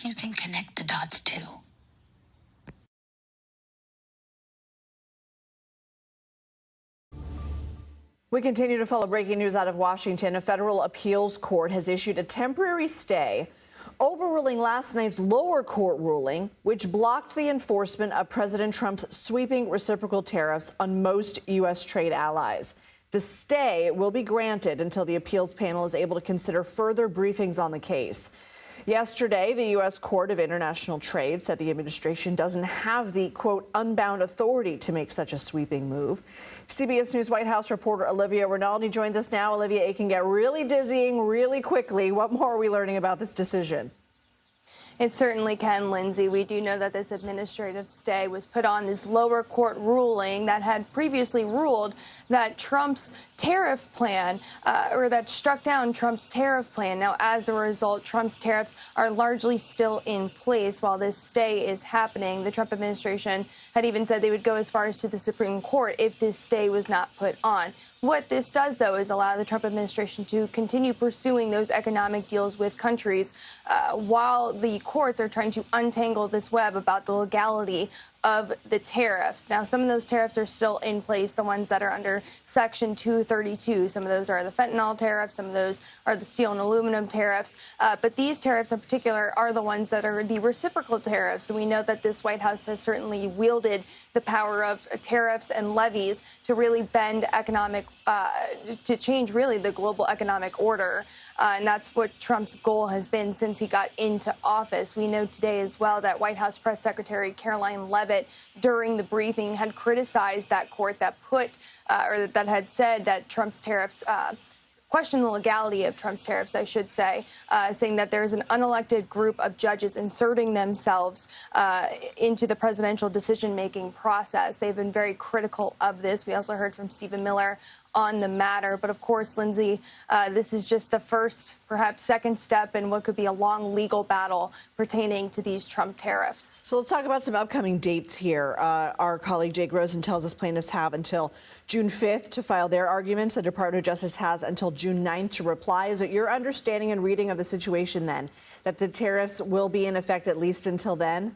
you can connect the dots to. We continue to follow breaking news out of Washington. A federal appeals court has issued a temporary stay, overruling last night's lower court ruling, which blocked the enforcement of President Trump's sweeping reciprocal tariffs on most U.S. trade allies. The stay will be granted until the appeals panel is able to consider further briefings on the case. Yesterday, the U.S. Court of International Trade said the administration doesn't have the, quote, unbound authority to make such a sweeping move. CBS News White House reporter Olivia Rinaldi joins us now. Olivia, it can get really dizzying really quickly. What more are we learning about this decision? It certainly can, Lindsay. We do know that this administrative stay was put on this lower court ruling that had previously ruled that Trump's tariff plan, or that struck down Trump's tariff plan. Now, as a result, Trump's tariffs are largely still in place while this stay is happening. The Trump administration had even said they would go as far as to the Supreme Court if this stay was not put on. What this does, though, is allow the Trump administration to continue pursuing those economic deals with countries while the courts are trying to untangle this web about the legality of the tariffs. Now, some of those tariffs are still in place, the ones that are under Section 232. Some of those are the fentanyl tariffs. Some of those are the steel and aluminum tariffs. But these tariffs in particular are the ones that are the reciprocal tariffs. And we know that this White House has certainly wielded the power of tariffs and levies to really bend economic, to change really the global economic order. And that's what Trump's goal has been since he got into office. We know today as well that White House Press Secretary Caroline Leavitt during the briefing had criticized that court that put, or that had said that Trump's tariffs, questioned the legality of Trump's tariffs, I should say, saying that there's an unelected group of judges inserting themselves into the presidential decision-making process. They've been very critical of this. We also heard from Stephen Miller on the matter. But of course, Lindsay, this is just the first, perhaps second step in what could be a long legal battle pertaining to these Trump tariffs. So let's talk about some upcoming dates here. Our colleague Jake Rosen tells us plaintiffs have until June 5th to file their arguments. The Department of Justice has until June 9th to reply. Is it your understanding and reading of the situation then that the tariffs will be in effect at least until then?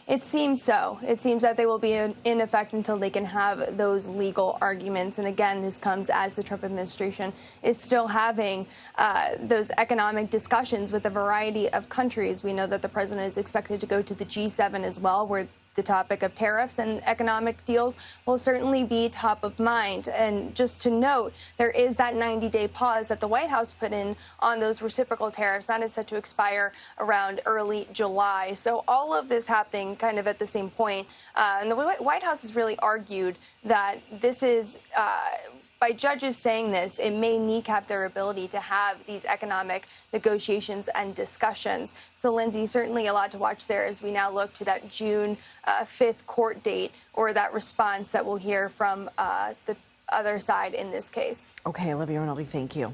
It seems so. It seems that they will be in effect until they can have those legal arguments. And again, this comes as the Trump administration is still having those economic discussions with a variety of countries. We know that the president is expected to go to the G7 as well, where the topic of tariffs and economic deals will certainly be top of mind. And just to note, there is that 90-day pause that the White House put in on those reciprocal tariffs. That is set to expire around early July. So all of this happening kind of at the same point. And the White House has really argued that this is by judges saying this, it may kneecap their ability to have these economic negotiations and discussions. So, Lindsay, certainly a lot to watch there as we now look to that June 5th court date, or that response that we'll hear from the other side in this case. Okay, Olivia Rinaldi, thank you.